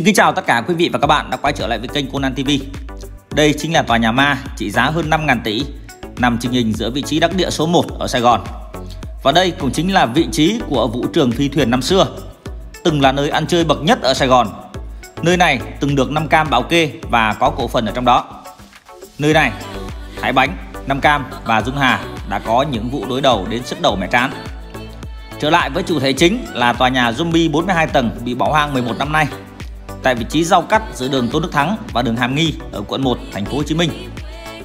Xin kính chào tất cả quý vị và các bạn đã quay trở lại với kênh Conan TV. Đây chính là tòa nhà ma trị giá hơn 5.000 tỷ nằm trình hình giữa vị trí đắc địa số 1 ở Sài Gòn. Và đây cũng chính là vị trí của vũ trường phi thuyền năm xưa, từng là nơi ăn chơi bậc nhất ở Sài Gòn. Nơi này từng được Nam Cam bảo kê và có cổ phần ở trong đó. Nơi này, Thái Bánh, Nam Cam và Dung Hà đã có những vụ đối đầu đến sứt đầu mẻ trán. Trở lại với chủ thể chính là tòa nhà zombie 42 tầng bị bỏ hoang 11 năm nay, tại vị trí giao cắt giữa đường Tôn Đức Thắng và đường Hàm Nghi ở quận 1, thành phố Hồ Chí Minh.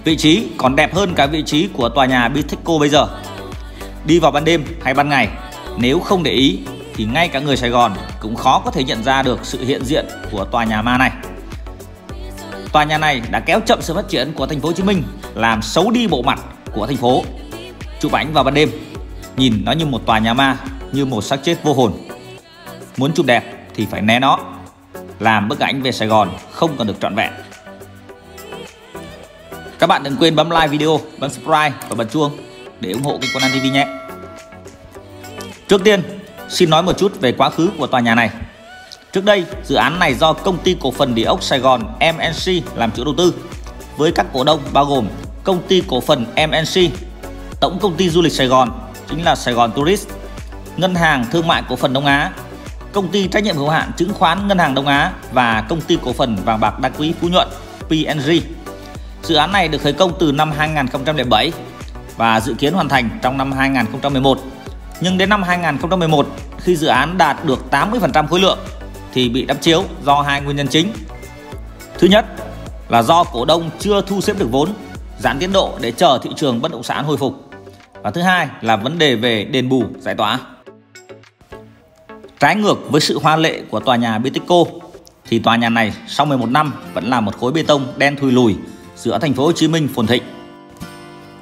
Vị trí còn đẹp hơn cả vị trí của tòa nhà Bitexco bây giờ. Đi vào ban đêm hay ban ngày, nếu không để ý thì ngay cả người Sài Gòn cũng khó có thể nhận ra được sự hiện diện của tòa nhà ma này. Tòa nhà này đã kéo chậm sự phát triển của thành phố Hồ Chí Minh, làm xấu đi bộ mặt của thành phố. Chụp ảnh vào ban đêm, nhìn nó như một tòa nhà ma, như một xác chết vô hồn. Muốn chụp đẹp thì phải né nó, làm bức ảnh về Sài Gòn không còn được trọn vẹn. Các bạn đừng quên bấm like video, bấm subscribe và bật chuông để ủng hộ kênh Conan TV nhé. Trước tiên, xin nói một chút về quá khứ của tòa nhà này. Trước đây, dự án này do Công ty Cổ phần Địa ốc Sài Gòn MNC làm chủ đầu tư, với các cổ đông bao gồm Công ty Cổ phần MNC, Tổng Công ty Du lịch Sài Gòn, chính là Sài Gòn Tourist, Ngân hàng Thương mại Cổ phần Đông Á, Công ty trách nhiệm hữu hạn chứng khoán Ngân hàng Đông Á và Công ty Cổ phần Vàng bạc đá quý Phú Nhuận PNG. Dự án này được khởi công từ năm 2007 và dự kiến hoàn thành trong năm 2011. Nhưng đến năm 2011, khi dự án đạt được 80% khối lượng thì bị đắp chiếu do hai nguyên nhân chính. Thứ nhất là do cổ đông chưa thu xếp được vốn, giãn tiến độ để chờ thị trường bất động sản hồi phục. Và thứ hai là vấn đề về đền bù giải tỏa. Trái ngược với sự hoa lệ của tòa nhà Bitexco thì tòa nhà này sau 11 năm vẫn là một khối bê tông đen thui lùi giữa thành phố Hồ Chí Minh phồn thịnh.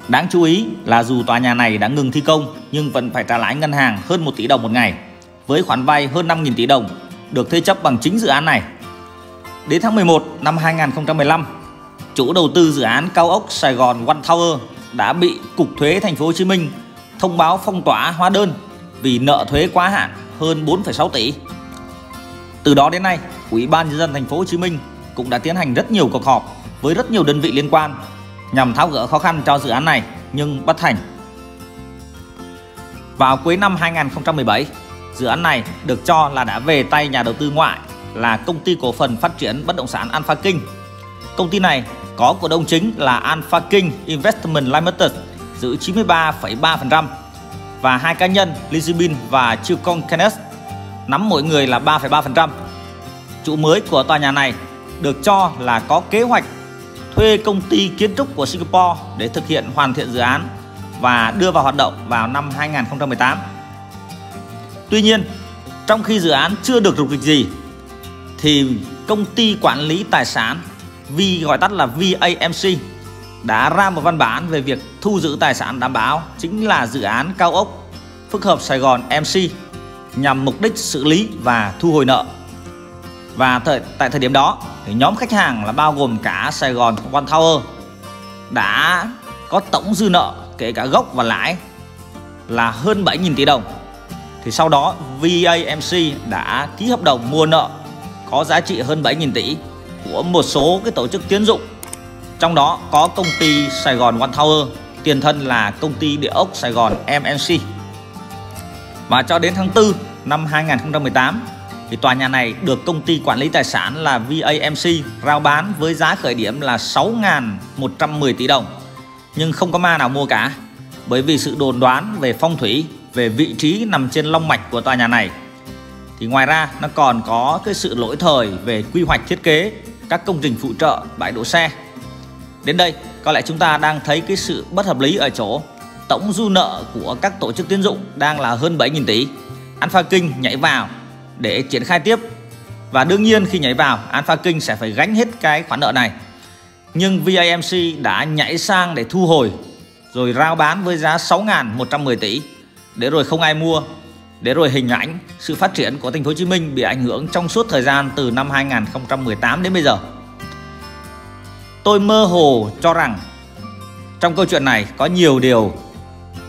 Đáng chú ý là dù tòa nhà này đã ngừng thi công nhưng vẫn phải trả lãi ngân hàng hơn 1 tỷ đồng một ngày, với khoản vay hơn 5.000 tỷ đồng được thế chấp bằng chính dự án này. Đến tháng 11 năm 2015, chủ đầu tư dự án cao ốc Sài Gòn One Tower đã bị Cục Thuế thành phố Hồ Chí Minh thông báo phong tỏa hóa đơn vì nợ thuế quá hạn hơn 4,6 tỷ. Từ đó đến nay, Ủy ban nhân dân thành phố Hồ Chí Minh cũng đã tiến hành rất nhiều cuộc họp với rất nhiều đơn vị liên quan nhằm tháo gỡ khó khăn cho dự án này nhưng bất thành. Vào cuối năm 2017, dự án này được cho là đã về tay nhà đầu tư ngoại là Công ty Cổ phần Phát triển Bất động sản Alpha King. Công ty này có cổ đông chính là Alpha King Investment Limited giữ 93,3% và hai cá nhân Lizzie Bin và Chilcon Kenneth nắm mỗi người là 3,3%. Chủ mới của tòa nhà này được cho là có kế hoạch thuê công ty kiến trúc của Singapore để thực hiện hoàn thiện dự án và đưa vào hoạt động vào năm 2018. Tuy nhiên, trong khi dự án chưa được rục rịch gì thì công ty quản lý tài sản gọi tắt là VAMC đã ra một văn bản về việc thu giữ tài sản đảm bảo, chính là dự án cao ốc phức hợp Sài Gòn MC, nhằm mục đích xử lý và thu hồi nợ. Và tại thời điểm đó thì nhóm khách hàng là bao gồm cả Sài Gòn One Tower đã có tổng dư nợ kể cả gốc và lãi là hơn 7.000 tỷ đồng. Thì sau đó VAMC đã ký hợp đồng mua nợ có giá trị hơn 7.000 tỷ của một số cái tổ chức tín dụng, trong đó có công ty Sài Gòn One Tower, tiền thân là Công ty Địa ốc Sài Gòn MNC. Và cho đến tháng 4 năm 2018 thì tòa nhà này được công ty quản lý tài sản là VAMC rao bán với giá khởi điểm là 6.110 tỷ đồng. Nhưng không có ma nào mua cả, bởi vì sự đồn đoán về phong thủy, về vị trí nằm trên long mạch của tòa nhà này. Thì ngoài ra nó còn có cái sự lỗi thời về quy hoạch thiết kế, các công trình phụ trợ, bãi đỗ xe. Đến đây có lẽ chúng ta đang thấy cái sự bất hợp lý ở chỗ tổng dư nợ của các tổ chức tín dụng đang là hơn 7.000 tỷ. Alpha King nhảy vào để triển khai tiếp, và đương nhiên khi nhảy vào Alpha King sẽ phải gánh hết cái khoản nợ này. Nhưng VAMC đã nhảy sang để thu hồi rồi rao bán với giá 6.110 tỷ để rồi không ai mua, để rồi hình ảnh sự phát triển của thành phố Hồ Chí Minh bị ảnh hưởng trong suốt thời gian từ năm 2018 đến bây giờ. Tôi mơ hồ cho rằng trong câu chuyện này có nhiều điều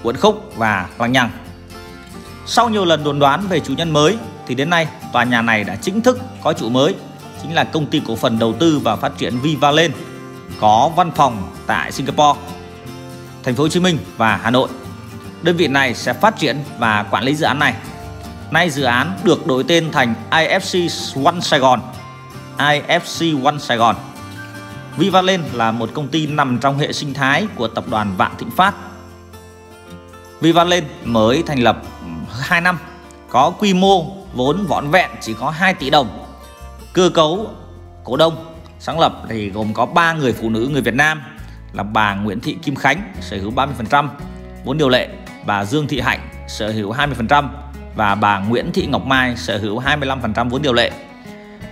uốn khúc và lằng nhằng. Sau nhiều lần đồn đoán về chủ nhân mới thì đến nay tòa nhà này đã chính thức có chủ mới chính là công ty cổ phần đầu tư và phát triển Vivaland, có văn phòng tại Singapore, Thành phố Hồ Chí Minh và Hà Nội. Đơn vị này sẽ phát triển và quản lý dự án này. Nay dự án được đổi tên thành IFC One Sài Gòn. IFC One Sài Gòn. Vivaland là một công ty nằm trong hệ sinh thái của tập đoàn Vạn Thịnh Phát. Vivaland mới thành lập 2 năm, có quy mô vốn vỏn vẹn chỉ có 2 tỷ đồng. Cơ cấu cổ đông sáng lập thì gồm có 3 người phụ nữ người Việt Nam là bà Nguyễn Thị Kim Khánh sở hữu 30% vốn điều lệ, bà Dương Thị Hạnh sở hữu 20% và bà Nguyễn Thị Ngọc Mai sở hữu 25% vốn điều lệ.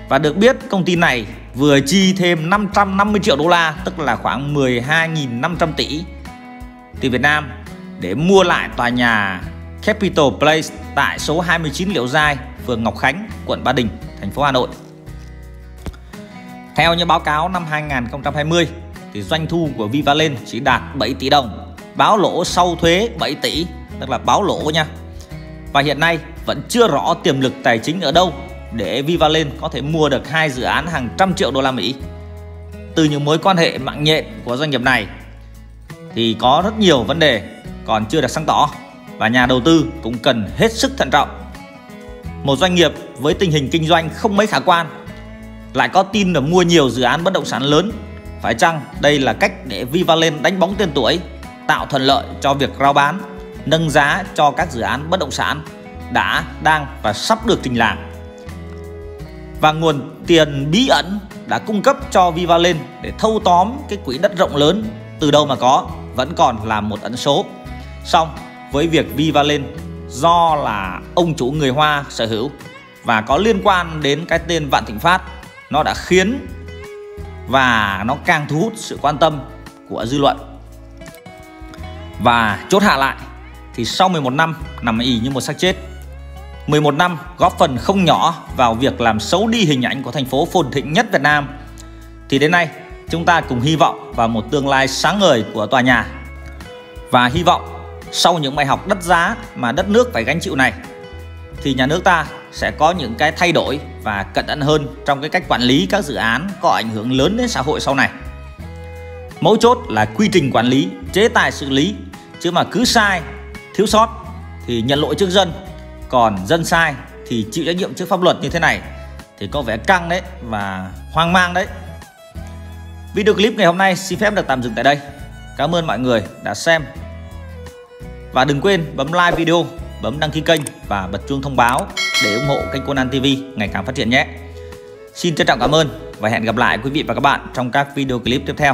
Và được biết công ty này vừa chi thêm 550 triệu đô la, tức là khoảng 12.500 tỷ tiền Việt Nam để mua lại tòa nhà Capital Place tại số 29 Liễu Giai, phường Ngọc Khánh, quận Ba Đình, thành phố Hà Nội. Theo như báo cáo năm 2020 thì doanh thu của Vivaland chỉ đạt 7 tỷ đồng, báo lỗ sau thuế 7 tỷ, tức là báo lỗ nha. Và hiện nay vẫn chưa rõ tiềm lực tài chính ở đâu để Vivaland có thể mua được 2 dự án hàng trăm triệu đô la Mỹ. Từ những mối quan hệ mạng nhện của doanh nghiệp này thì có rất nhiều vấn đề còn chưa được sáng tỏ và nhà đầu tư cũng cần hết sức thận trọng. Một doanh nghiệp với tình hình kinh doanh không mấy khả quan lại có tin là mua nhiều dự án bất động sản lớn, phải chăng đây là cách để Vivaland đánh bóng tên tuổi, tạo thuận lợi cho việc rao bán, nâng giá cho các dự án bất động sản đã, đang và sắp được trình làng? Và nguồn tiền bí ẩn đã cung cấp cho Vivaland để thâu tóm cái quỹ đất rộng lớn từ đâu mà có vẫn còn là một ẩn số. Song với việc Vivaland do là ông chủ người Hoa sở hữu và có liên quan đến cái tên Vạn Thịnh Phát, nó đã khiến và nó càng thu hút sự quan tâm của dư luận. Và chốt hạ lại thì sau 11 năm nằm ì như một xác chết, 11 năm góp phần không nhỏ vào việc làm xấu đi hình ảnh của thành phố phồn thịnh nhất Việt Nam, thì đến nay chúng ta cùng hy vọng vào một tương lai sáng ngời của tòa nhà. Và hy vọng sau những bài học đắt giá mà đất nước phải gánh chịu này thì nhà nước ta sẽ có những cái thay đổi và cẩn thận hơn trong cái cách quản lý các dự án có ảnh hưởng lớn đến xã hội sau này. Mấu chốt là quy trình quản lý, chế tài xử lý, chứ mà cứ sai, thiếu sót thì nhận lỗi trước dân, còn dân sai thì chịu trách nhiệm trước pháp luật như thế này thì có vẻ căng đấy và hoang mang đấy. Video clip ngày hôm nay xin phép được tạm dừng tại đây. Cảm ơn mọi người đã xem. Và đừng quên bấm like video, bấm đăng ký kênh và bật chuông thông báo để ủng hộ kênh Conan TV ngày càng phát triển nhé. Xin trân trọng cảm ơn và hẹn gặp lại quý vị và các bạn trong các video clip tiếp theo.